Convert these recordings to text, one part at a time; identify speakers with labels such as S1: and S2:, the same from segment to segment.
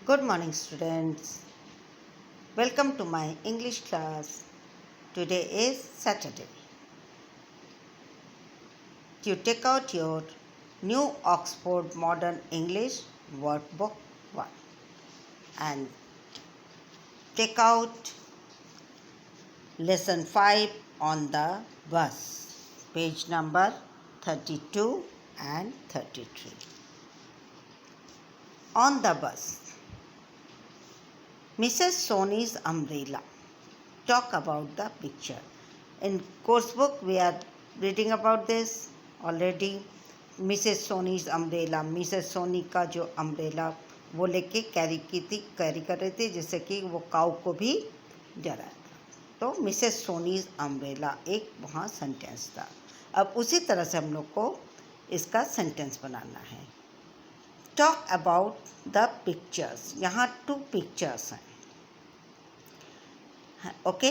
S1: Good morning, students. Welcome to my English class. Today is Saturday. You take out your new Oxford Modern English Workbook 1 and take out Lesson 5 on the bus, page number 32 and 33. On the bus. Mrs. Sony's umbrella. Talk about the picture. In course book we are reading about this already. Mrs. Sony's umbrella. Mrs. Sony का जो umbrella वो लेके carry कर रहे थे, जिससे कि वो काऊ को भी डरा था। तो मिसेस सोनीज अम्ब्रेला एक वहाँ सेंटेंस था। अब उसी तरह से हम लोग को इसका सेंटेंस बनाना है। Talk about the pictures. यहाँ 2 पिक्चर्स हैं, ओके।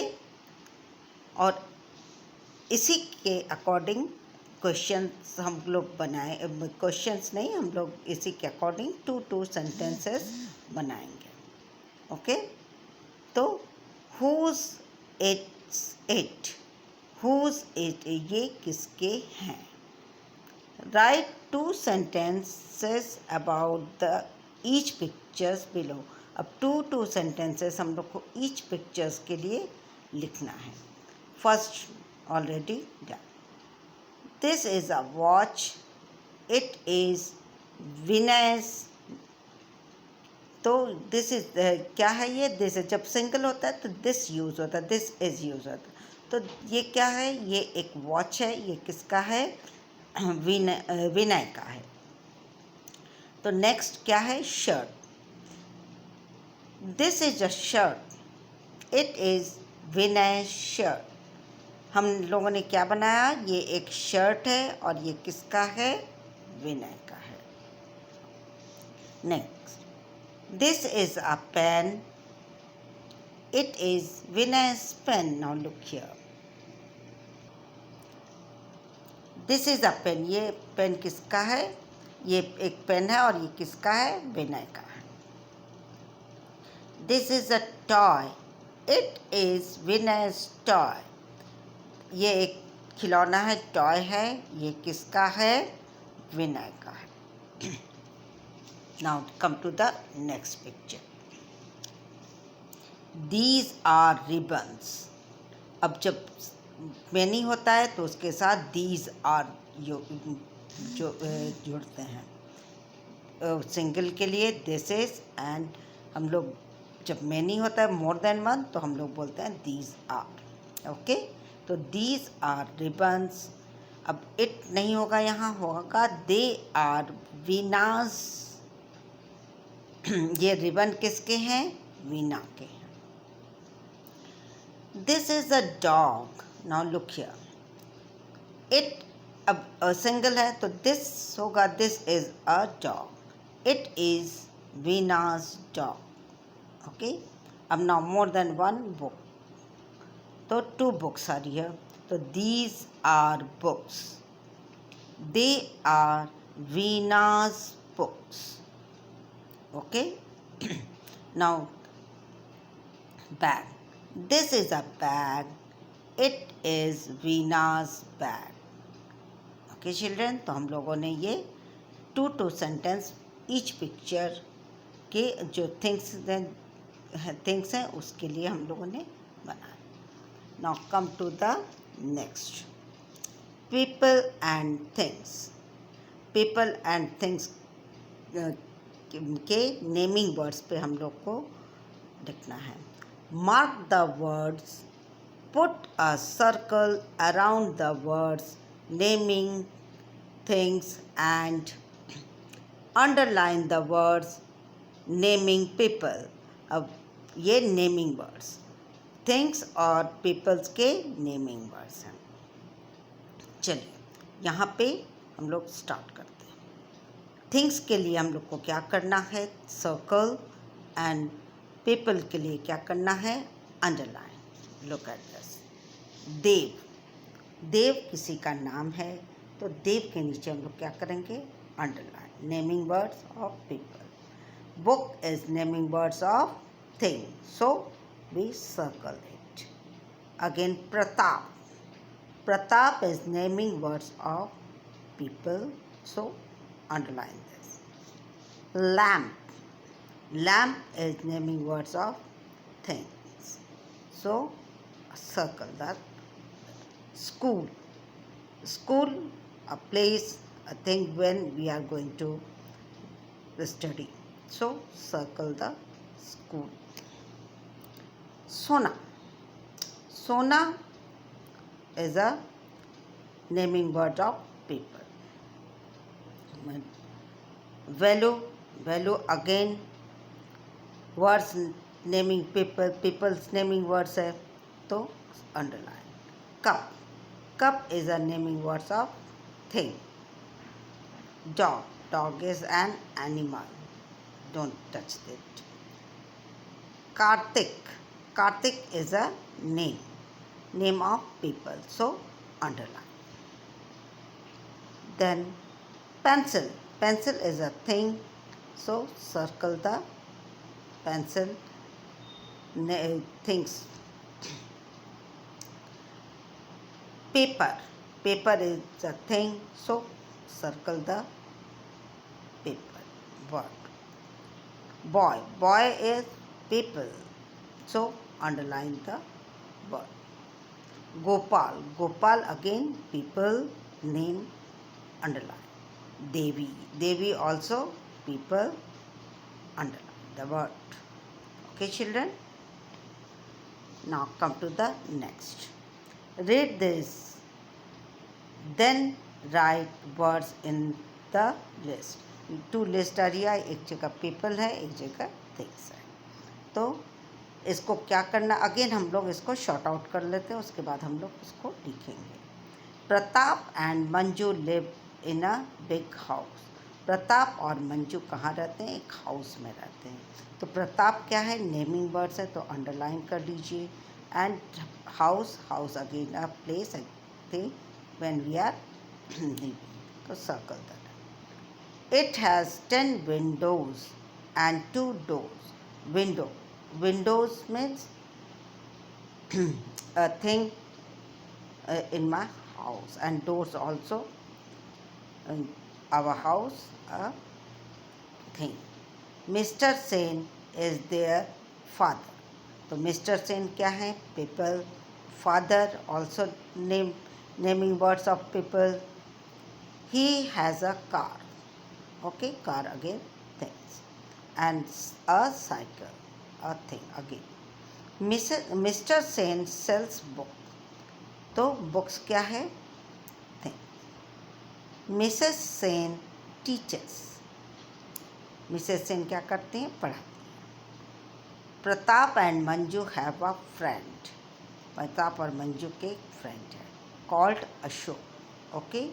S1: और इसी के अकॉर्डिंग क्वेश्चंस हम लोग बनाए, क्वेश्चंस नहीं, हम लोग इसी के अकॉर्डिंग 2 सेंटेंसेस बनाएंगे, ओके। तो हुज इट, हुज इट, ये किसके हैं। Right 2 sentences about the each pictures below। अब 2 sentences हम लोग को each pictures के लिए लिखना है। First already done. This is a watch, it is Vinay's. तो दिस इज क्या है ये, दिस जब सिंगल होता है तो दिस यूज होता है, दिस इज यूज होता है। तो ये क्या है, ये एक वॉच है, ये किसका है, विनय का है। तो नेक्स्ट क्या है, shirt. This is a shirt, it is Vinay shirt. हम लोगों ने क्या बनाया, ये एक शर्ट है और ये किसका है, विनय का है। Next, this is a pen, it is Vinay's pen. Now look here, this is a pen, ये पेन किसका है, ये एक पेन है और ये किसका है, विनय का है। This is a toy, it is Vinay's toy. ये एक खिलौना है, टॉय है, ये किसका है, विनय का है। Now come to the next picture. These are ribbons. अब जब मैनी होता है तो उसके साथ दीज आर जो जुड़ते हैं। सिंगल के लिए दिस इज, एंड हम लोग जब मैनी होता है मोर देन वन तो हम लोग बोलते हैं दीज आर, ओके। तो दीज आर रिबन्स। अब इट नहीं होगा, यहाँ होगा दे आर वीनास। ये रिबन किसके हैं, वीना के हैं। This is a dog. Now look here, it अब सिंगल है तो दिस होगा, this is a dog, it is Veena's dog, okay. अब now more than one book, तो 2 books are here। तो these are books, they are Veena's books, okay। Now bag, this is a bag, it is Veena's bag, okay children। तो हम लोगों ने ये 2 sentence each picture के जो things हैं उसके लिए हम लोगों ने बनाया। Now come to the next, people and things। people and things के नेमिंग वर्ड्स पे हम लोग को लिखना है। Mark the words, put a circle around the words naming things and underline the words naming people. अब ये नेमिंग वर्ड्स थिंग्स और पीपल्स के नेमिंग वर्ड्स हैं। चलिए यहाँ पे हम लोग स्टार्ट करते हैं। थिंग्स के लिए हम लोग को क्या करना है, सर्कल, एंड पीपल के लिए क्या करना है, अंडरलाइन। लुक एट दिस, देव। देव किसी का नाम है तो देव के नीचे हम लोग क्या करेंगे, underline, naming words of people. Book is naming words of thing, so we circle it. Again, Pratap. Pratap is naming words of people, so underline this. Lamp. Lamp is naming words of things, so circle that. School. School, a place, a thing when we are going to study, so circle the school. Sona. Sona is a naming word of people. Value. Value again words naming people, people's naming words है तो underline. Cup. Cup is a naming words of thing. Dog. Dog is an animal. Don't touch it. Kartik. Kartik is a name of people, so underline. Then pencil. Pencil is a thing, so circle the pencil things. Paper. Paper is a thing, so circle the paper word. Boy. Boy is people, so underline the word. Gopal. Gopal again people name, underline. Devi. Devi also people, underline the word. Okay, children. Now come to the next. Read this, then write words in the list. Two list आ रही है, एक जगह people है, एक जगह things है. तो इसको क्या करना, अगेन हम लोग इसको शॉर्ट आउट कर लेते हैं, उसके बाद हम लोग इसको लिखेंगे. Pratap and Manju live in a big house. Pratap और मंजू कहाँ रहते हैं, एक हाउस में रहते हैं. तो प्रताप क्या है, नेमिंग वर्ड्स है, तो अंडरलाइन कर लीजिए. And house, house again a place I think when we are to circle that. It has 10 windows and 2 doors. Windows means a thing in my house, and doors also in our house, a thing. Mr. Sen is their father. तो Mr. Sen क्या है, people. Father also naming words of people. He has a car. Okay, car again things, and a cycle, a thing again. Mr. Sen sells book. तो books क्या है, thing. Mrs. Sen teaches. Mrs. Sen क्या करते हैं, पढ़ाती हैं. Pratap and Manju have a friend. Pratap और मंजू के फ्रेंड है, called Ashok. Okay,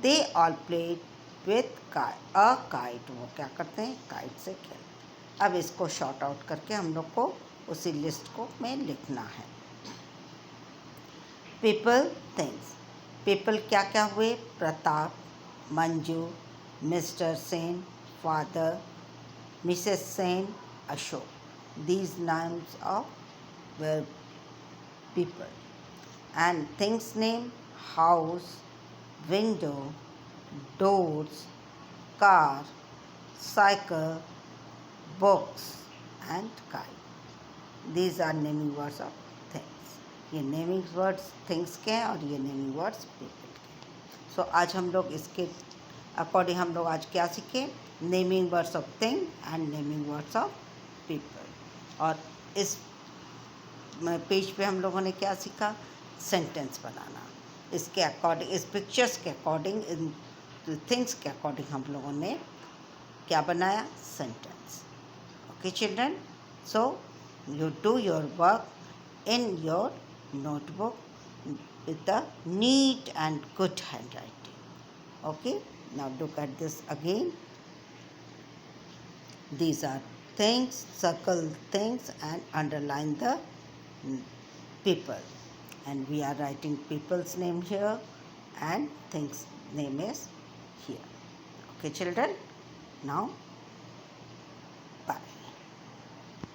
S1: they all played with kite. वो क्या करते हैं, काइट से खेलते. अब इसको शॉर्ट आउट करके हम लोग को उसी लिस्ट को में लिखना है. People things. पीपल क्या क्या हुए, Pratap, Manju, mister Sen, father, missus Sen, Ashok. These names of where people. And things name, house, window, doors, car, cycle, books and kite. These are naming words of things. ये naming words things के हैं और ये naming words people के हैं. So आज हम लोग इसके अकॉर्डिंग हम लोग आज क्या सीखे, naming words of thing and naming words of people. और इस पेज पे हम लोगों ने क्या सीखा, सेंटेंस बनाना. इसके अकॉर्डिंग, इस पिक्चर्स के अकॉर्डिंग, इन थिंग्स के अकॉर्डिंग हम लोगों ने क्या बनाया, sentence. Okay children, so you do your work in your notebook with a neat and good handwriting. Okay, now look at this again. These are things, circle things and underline the people. And we are writing people's name here and things name is here. Okay children, now bye.